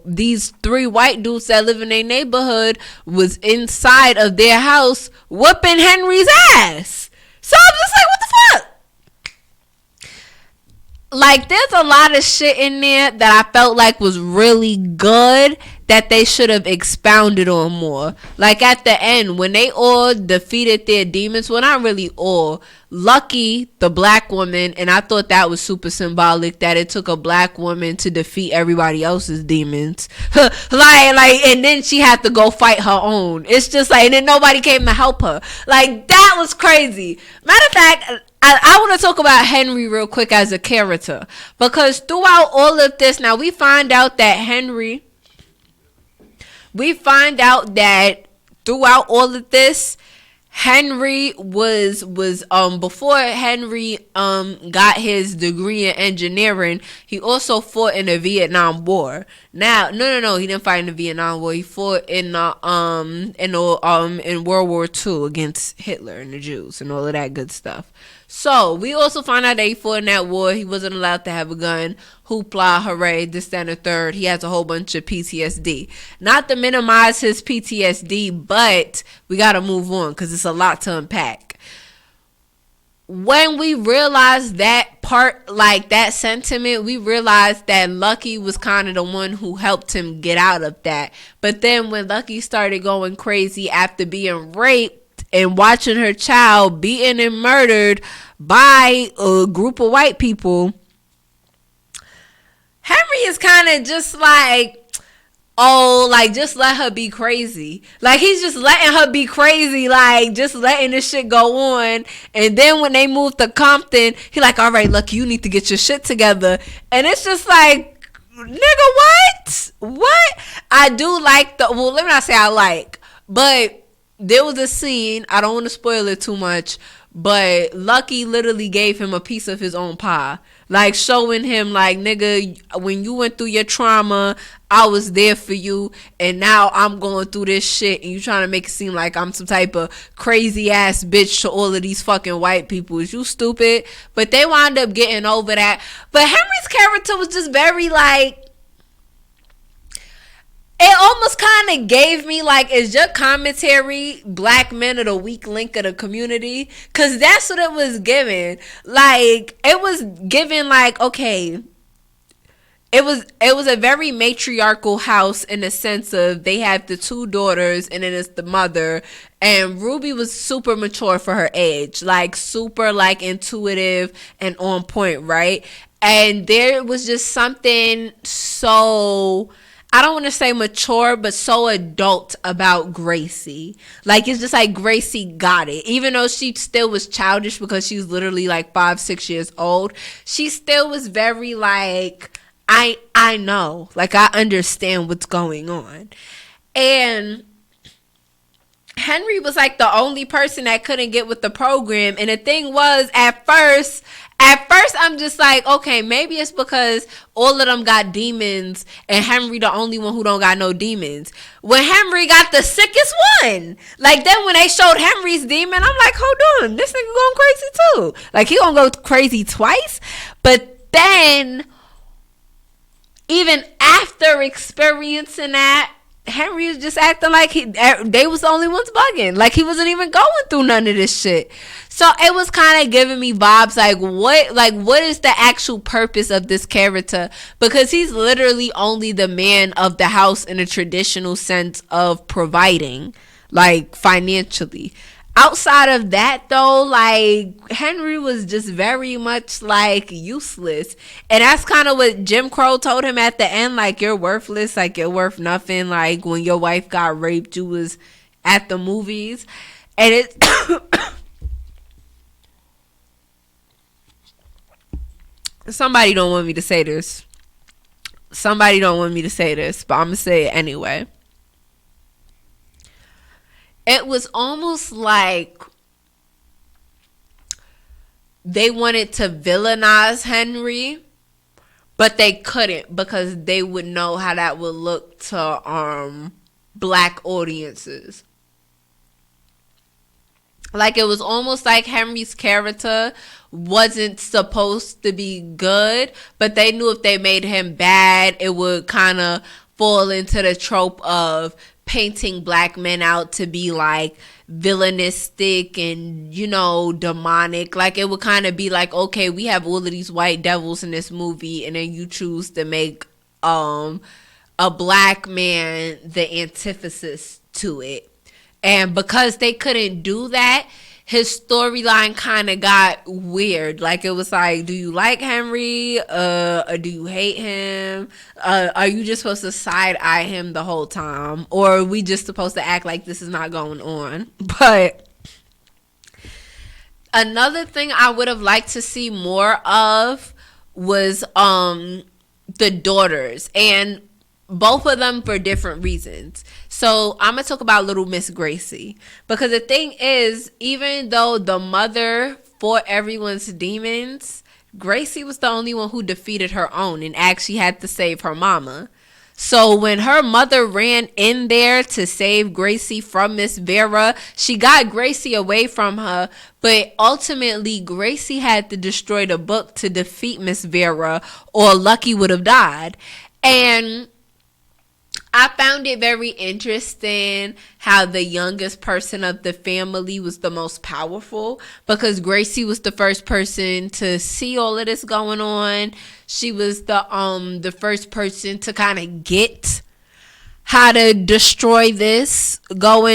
these 3 white dudes that live in their neighborhood was inside of their house whooping Henry's ass. So I'm just like, what the fuck? like, there's a lot of shit in there that I felt like was really good that they should have expounded on more. Like, at the end, when they all defeated their demons, well, not really all. Lucky, the black woman, and I thought that was super symbolic that it took a black woman to defeat everybody else's demons. like, and then she had to go fight her own. It's just like, and then nobody came to help her. Like, that was crazy. Matter of fact, I want to talk about Henry real quick as a character, because throughout all of this, now we find out that throughout all of this, Henry was before Henry got his degree in engineering, he also fought in the Vietnam War. Now, no, he didn't fight in the Vietnam War. He fought in World War II against Hitler and the Jews and all of that good stuff. So we also find out that he fought in that war. He wasn't allowed to have a gun. Hoopla, hooray, this, that, and the third. He has a whole bunch of PTSD. Not to minimize his PTSD, but we got to move on because it's a lot to unpack. When we realized that part, like that sentiment, we realized that Lucky was kind of the one who helped him get out of that. But then when Lucky started going crazy after being raped, and watching her child beaten and murdered by a group of white people, Henry is kind of just like, oh, like, just let her be crazy. Like, he's just letting her be crazy, like, just letting this shit go on. And then when they moved to Compton, he like, all right, Lucky, you need to get your shit together. And it's just like, nigga, what? I do like well, let me not say I like, but there was a scene, I don't want to spoil it too much, but Lucky literally gave him a piece of his own pie. Like, showing him, like, nigga, when you went through your trauma, I was there for you, and now I'm going through this shit, and you trying to make it seem like I'm some type of crazy ass bitch to all of these fucking white people. Is you stupid? But they wound up getting over that. But Henry's character was just very, like, it almost kind of gave me, like, is your commentary black men are the weak link of the community? Because that's what it was giving. Like, it was giving, like, okay, it was a very matriarchal house in the sense of they have the two daughters and then it's the mother. And Ruby was super mature for her age. Like, super, like, intuitive and on point, right? And there was just something so, I don't want to say mature, but so adult about Gracie. Like, it's just like Gracie got it. Even though she still was childish because she was literally like 5-6 years old, she still was very like, I know. Like, I understand what's going on. And Henry was like the only person that couldn't get with the program. And the thing was, at first I'm just like, okay, maybe it's because all of them got demons and Henry the only one who don't got no demons. When Henry got the sickest one, like, then when they showed Henry's demon, I'm like, hold on, this nigga going crazy too. Like, he gonna go crazy twice. But then, even after experiencing that, Henry was just acting like they was the only ones bugging. Like, he wasn't even going through none of this shit. So it was kind of giving me vibes like, what is the actual purpose of this character? Because he's literally only the man of the house in a traditional sense of providing, like, financially. Outside of that, though, like, Henry was just very much, like, useless. And that's kind of what Jim Crow told him at the end, like, you're worthless, like, you're worth nothing. Like, when your wife got raped, you was at the movies. And it somebody don't want me to say this, but I'm gonna say it anyway. It was almost like they wanted to villainize Henry, but they couldn't because they would know how that would look to black audiences. Like, it was almost like Henry's character wasn't supposed to be good, but they knew if they made him bad, it would kind of fall into the trope of painting black men out to be like villainistic and, you know, demonic. Like, it would kind of be like, okay, we have all of these white devils in this movie, and then you choose to make a black man the antithesis to it. And because they couldn't do that, his storyline kind of got weird. Like, it was like, do you like Henry? Or do you hate him? Are you just supposed to side eye him the whole time? Or are we just supposed to act like this is not going on? But another thing I would have liked to see more of was the daughters. And both of them for different reasons. So I'm going to talk about little Miss Gracie. Because the thing is, even though the mother fought everyone's demons, Gracie was the only one who defeated her own and actually had to save her mama. So when her mother ran in there to save Gracie from Miss Vera, she got Gracie away from her. But ultimately, Gracie had to destroy the book to defeat Miss Vera, or Lucky would have died. And I found it very interesting how the youngest person of the family was the most powerful, because Gracie was the first person to see all of this going on. She was the first person to kind of get how to destroy this all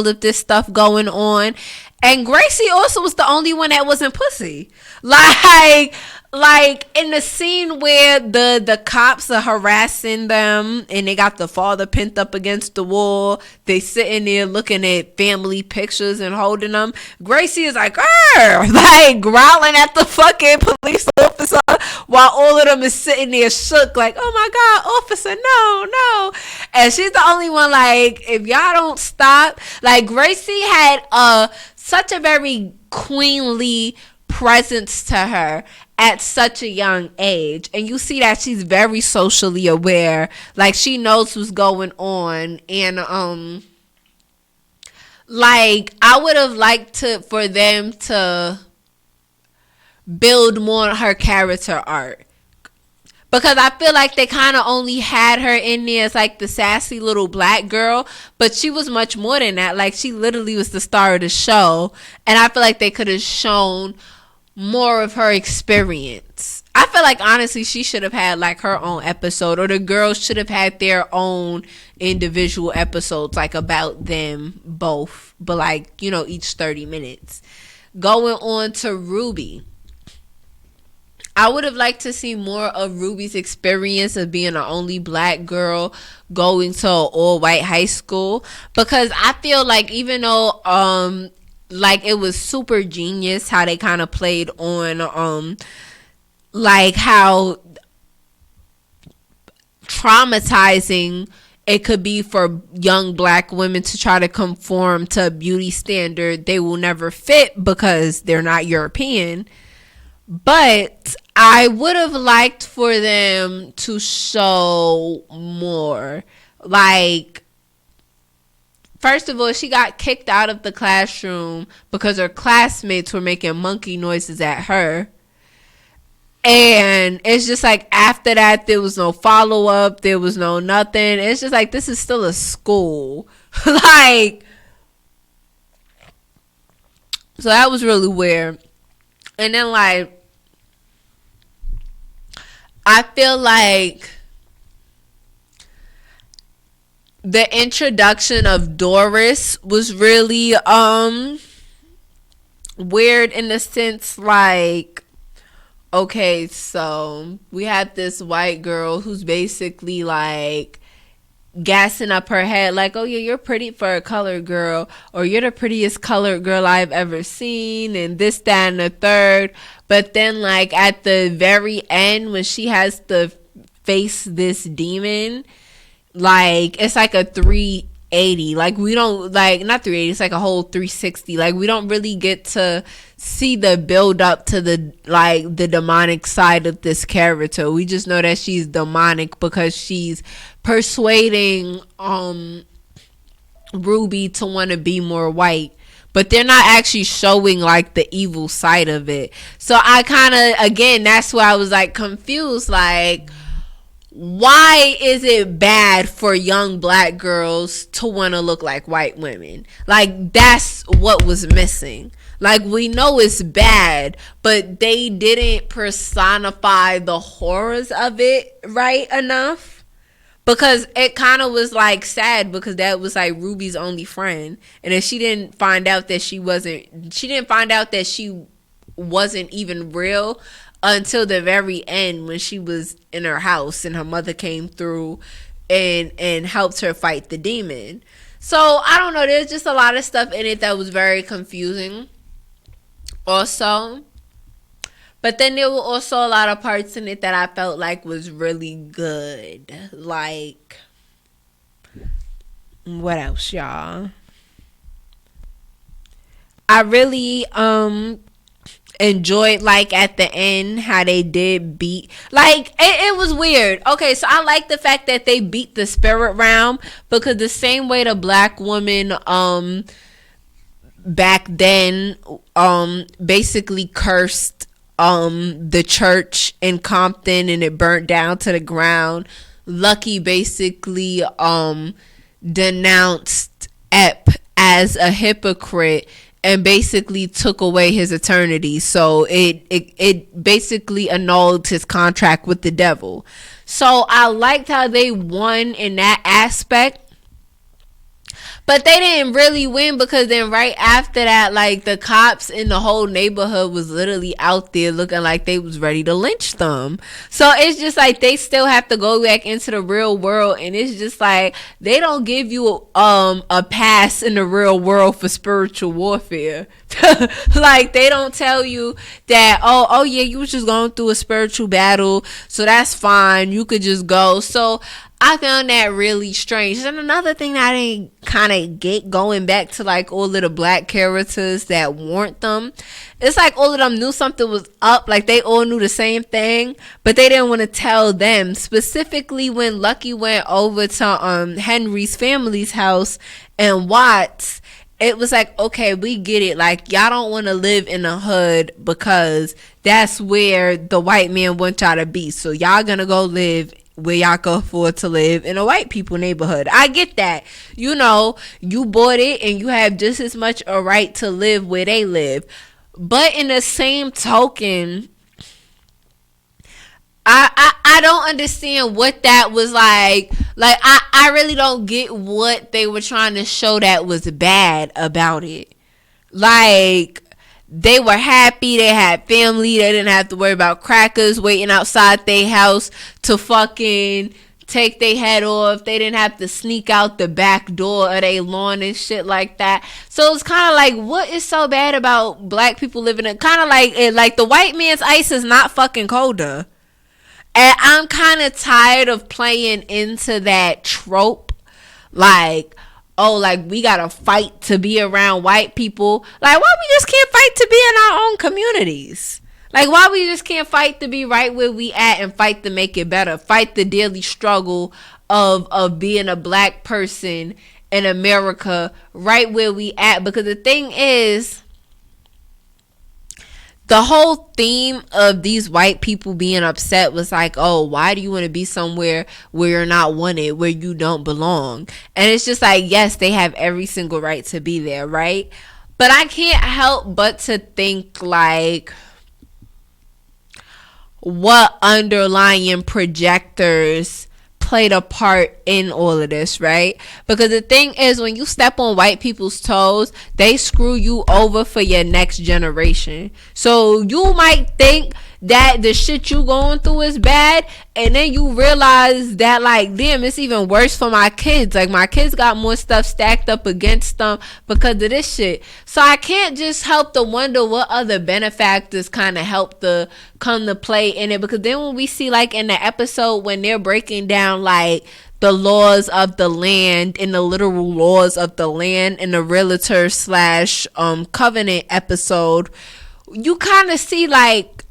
of this stuff going on. And Gracie also was the only one that wasn't pussy. Like in the scene where the cops are harassing them and they got the father pinned up against the wall, they sitting there looking at family pictures and holding them. Gracie is like, like growling at the fucking police officer while all of them is sitting there shook like, oh my God, officer, no. And she's the only one like, if y'all don't stop. Like, Gracie had such a very queenly presence to her at such a young age, and you see that she's very socially aware. Like, she knows what's going on. And like, I would have liked for them to build more on her character arc, because I feel like they kind of only had her in there as like the sassy little black girl, but she was much more than that. Like, she literally was the star of the show, and I feel like they could have shown more of her experience. I feel like, honestly, she should have had like her own episode, or the girls should have had their own individual episodes, like about them both, but like, you know, each 30 minutes. Going on to Ruby, I would have liked to see more of Ruby's experience of being the only black girl going to an all-white high school, because I feel like, even though like, it was super genius how they kind of played on like how traumatizing it could be for young black women to try to conform to a beauty standard they will never fit because they're not European. But I would have liked for them to show more. Like, first of all, she got kicked out of the classroom because her classmates were making monkey noises at her. And it's just like, after that, there was no follow-up. There was no nothing. It's just like, this is still a school. Like, so that was really weird. And then, like, I feel like the introduction of Doris was really weird, in the sense like, okay, so we had this white girl who's basically like gassing up her head like, oh yeah, you're pretty for a colored girl, or you're the prettiest colored girl I've ever seen, and this, that, and the third. But then, like, at the very end, when she has to face this demon, like, it's like a 380. Like, we don't, like, not 380, it's like a whole 360. Like, we don't really get to see the build up to the, like, the demonic side of this character. We just know that she's demonic because she's persuading Ruby to want to be more white. But they're not actually showing, like, the evil side of it. So I kind of, again, that's why I was, like, confused. Like, why is it bad for young black girls to want to look like white women? Like, that's what was missing. Like, we know it's bad, but they didn't personify the horrors of it right enough. Because it kind of was, like, sad, because that was, like, Ruby's only friend. And then she didn't find out that she wasn't even real until the very end, when she was in her house and her mother came through and helped her fight the demon. So, I don't know. There's just a lot of stuff in it that was very confusing also. But then there were also a lot of parts in it that I felt like was really good. Like, what else, y'all? I really enjoyed, like, at the end how they did beat, like, it was weird. Okay, so I like the fact that they beat the spirit realm, because the same way the black woman back then basically cursed the church in Compton and it burnt down to the ground, Lucky basically denounced Ep as a hypocrite and basically took away his eternity. So it basically annulled his contract with the devil. So I liked how they won in that aspect. But they didn't really win, because then right after that, like, the cops in the whole neighborhood was literally out there looking like they was ready to lynch them. So it's just like they still have to go back into the real world, and it's just like they don't give you a pass in the real world for spiritual warfare. Like, they don't tell you that, oh yeah, you was just going through a spiritual battle, so that's fine, you could just go. So I found that really strange. And another thing that I didn't kind of get, going back to, like, all of the black characters that weren't them, it's like all of them knew something was up. Like, they all knew the same thing, but they didn't want to tell them. Specifically when Lucky went over to Henry's family's house and Watts, it was like, okay, we get it. Like, y'all don't want to live in the hood because that's where the white man wants y'all to be. So y'all gonna go live where y'all can afford to live, in a white people neighborhood. I get that. You know, you bought it and you have just as much a right to live where they live. But in the same token, I don't understand what that was like. Like, I really don't get what they were trying to show that was bad about it. Like, they were happy, they had family, they didn't have to worry about crackers waiting outside their house to fucking take their head off. They didn't have to sneak out the back door of their lawn and shit like that. So it's kind of like, what is so bad about black people living in, kind of like the white man's ice is not fucking colder. And I'm kind of tired of playing into that trope. Like, oh, like, we gotta fight to be around white people. Like, why we just can't fight to be in our own communities? Like, why we just can't fight to be right where we at and fight to make it better? Fight the daily struggle of being a black person in America right where we at. Because the thing is, the whole theme of these white people being upset was like, oh, why do you want to be somewhere where you're not wanted, where you don't belong? And it's just like, yes, they have every single right to be there, right? But I can't help but to think, like, what underlying projectors played a part in all of this, right? Because the thing is, when you step on white people's toes, they screw you over for your next generation. So you might think that the shit you going through is bad, and then you realize that, like, damn, it's even worse for my kids. Like, my kids got more stuff stacked up against them because of this shit. So I can't just help to wonder what other benefactors kind of help to come to play in it. Because then when we see, like, in the episode when they're breaking down, like, the laws of the land and the literal laws of the land in the realtor slash covenant episode, you kind of see, like,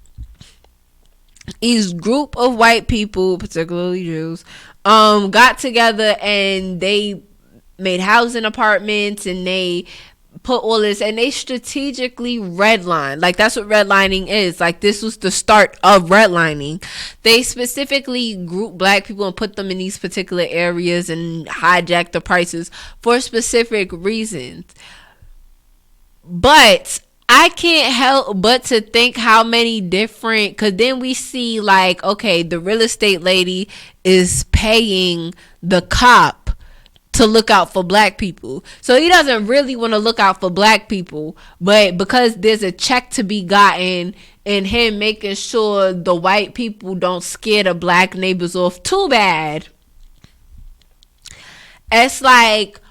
these group of white people, particularly Jews, got together and they made housing apartments and they put all this, and they strategically redline. Like, that's what redlining is. Like, this was the start of redlining. They specifically group black people and put them in these particular areas and hijack the prices for specific reasons. But I can't help but to think how many different, because then we see, like, okay, the real estate lady is paying the cop to look out for black people. So he doesn't really want to look out for black people, but because there's a check to be gotten and him making sure the white people don't scare the black neighbors off too bad, it's like,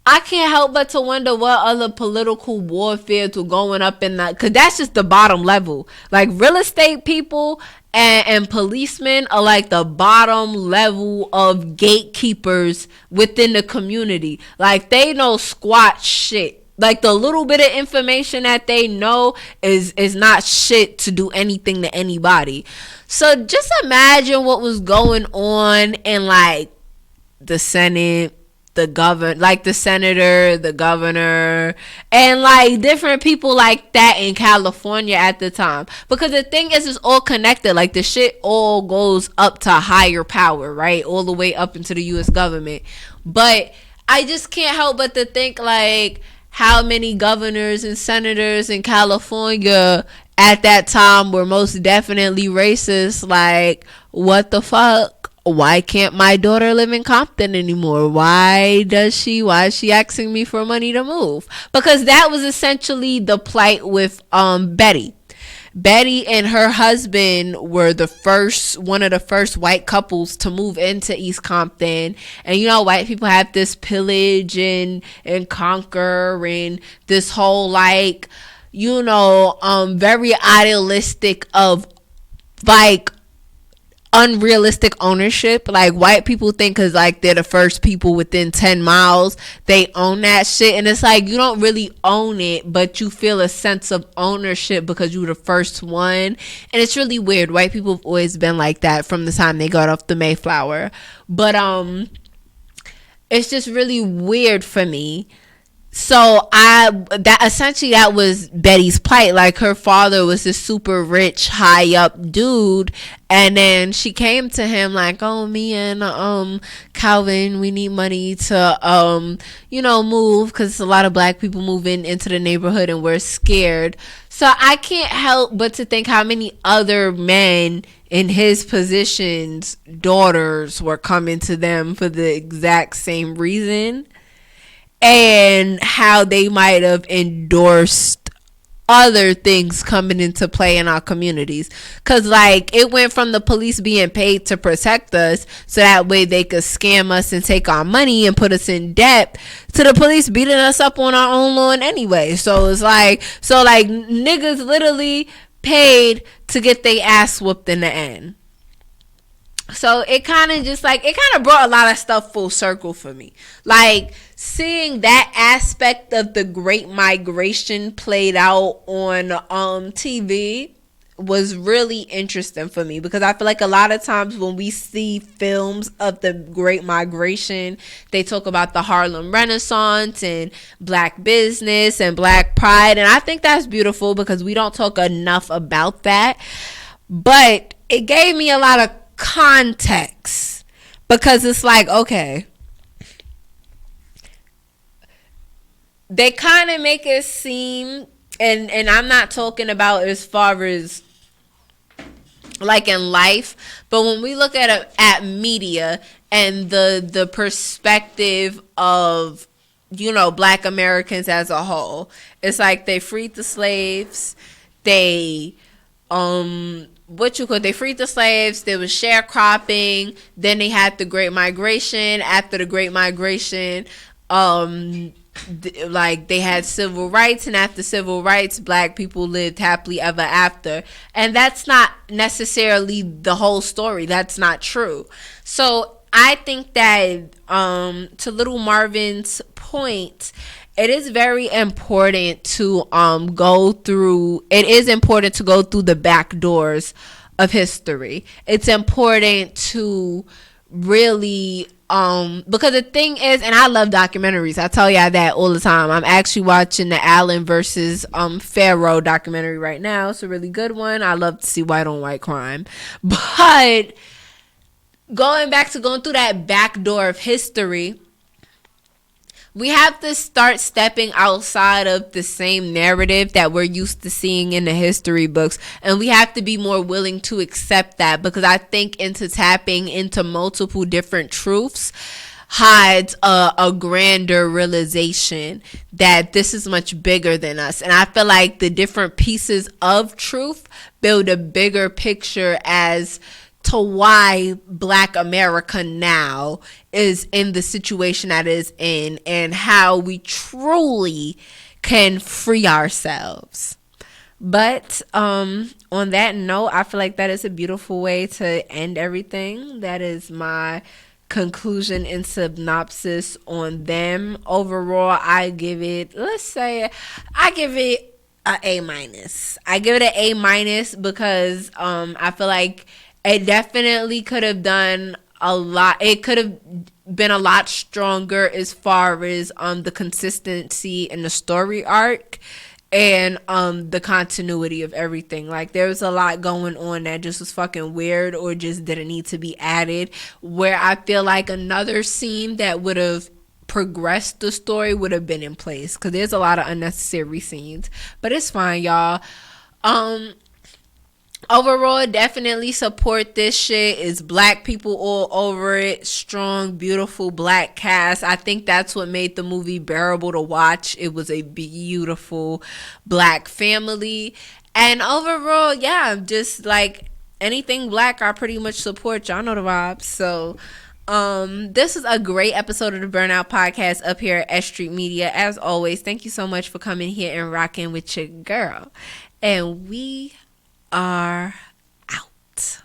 I can't help but to wonder what other political warfare to going up in that, because that's just the bottom level. Like, real estate people and policemen are like the bottom level of gatekeepers within the community. Like, they know squat shit. Like, the little bit of information that they know is not shit to do anything to anybody. So just imagine what was going on in, like, the Senate, the governor, like the senator, the governor, and like different people like that in California at the time. Because the thing is, it's all connected. Like, the shit all goes up to higher power, right? All the way up into the U.S. government. But I just can't help but to think, like, how many governors and senators in California at that time were most definitely racist. Like, what the fuck? Why can't my daughter live in Compton anymore? Why is she asking me for money to move? Because that was essentially the plight with Betty. Betty and her husband were one of the first white couples to move into East Compton. And, you know, white people have this pillage and conquer and this whole, like, you know, very idealistic of, like, unrealistic ownership. Like, white people think because, like, they're the first people within 10 miles, they own that shit. And it's like, you don't really own it, but you feel a sense of ownership because you were the first one. And it's really weird. White people have always been like that from the time they got off the Mayflower. But it's just really weird for me. So that was Betty's plight. Like, her father was this super rich, high up dude, and then she came to him like, oh, me and Calvin, we need money to you know, move, because a lot of black people moving into the neighborhood and we're scared. So I can't help but to think how many other men in his positions, daughters were coming to them for the exact same reason. And how they might have endorsed other things coming into play in our communities. Because, like, it went from the police being paid to protect us so that way they could scam us and take our money and put us in debt, to the police beating us up on our own lawn anyway. So it's like, niggas literally paid to get their ass whooped in the end. So it kind of brought a lot of stuff full circle for me. Like, seeing that aspect of the Great Migration played out on TV was really interesting for me, because I feel like a lot of times when we see films of the Great Migration, they talk about the Harlem Renaissance and black business and black pride. And I think that's beautiful because we don't talk enough about that. But it gave me a lot of context, because it's like, okay, they kind of make it seem, and I'm not talking about as far as like in life, but when we look at media and the perspective of, you know, black Americans as a whole, it's like they freed the slaves, they freed the slaves, there was sharecropping, then they had the Great Migration. After the Great Migration, like, they had civil rights, and after civil rights, black people lived happily ever after. And that's not necessarily the whole story. That's not true. So I think that to Little Marvin's point, it is very important to go through the back doors of history. It's important to really, because the thing is, and I love documentaries, I tell y'all that all the time. I'm actually watching the Allen versus Pharaoh documentary right now. It's a really good one. I love to see white on white crime. But going through that back door of history, we have to start stepping outside of the same narrative that we're used to seeing in the history books. And we have to be more willing to accept that, because I think into tapping into multiple different truths hides a grander realization that this is much bigger than us. And I feel like the different pieces of truth build a bigger picture as to why Black America now is in the situation that is in, and how we truly can free ourselves. But on that note, I feel like that is a beautiful way to end everything. That is my conclusion and synopsis on them. Overall, I give it, I give it a A-. I give it an A- because I feel like it definitely could have done a lot. It could have been a lot stronger as far as the consistency and the story arc and the continuity of everything. Like, there was a lot going on that just was fucking weird or just didn't need to be added, where I feel like another scene that would have progressed the story would have been in place, because there's a lot of unnecessary scenes. But it's fine, y'all. Overall, definitely support this shit. It's Black people all over it. Strong, beautiful Black cast. I think that's what made the movie bearable to watch. It was a beautiful Black family. And overall, yeah, just like anything Black, I pretty much support. Y'all know the vibes. So this is a great episode of the Burnout Podcast up here at S.STREET Media. As always, thank you so much for coming here and rocking with your girl. And we are out.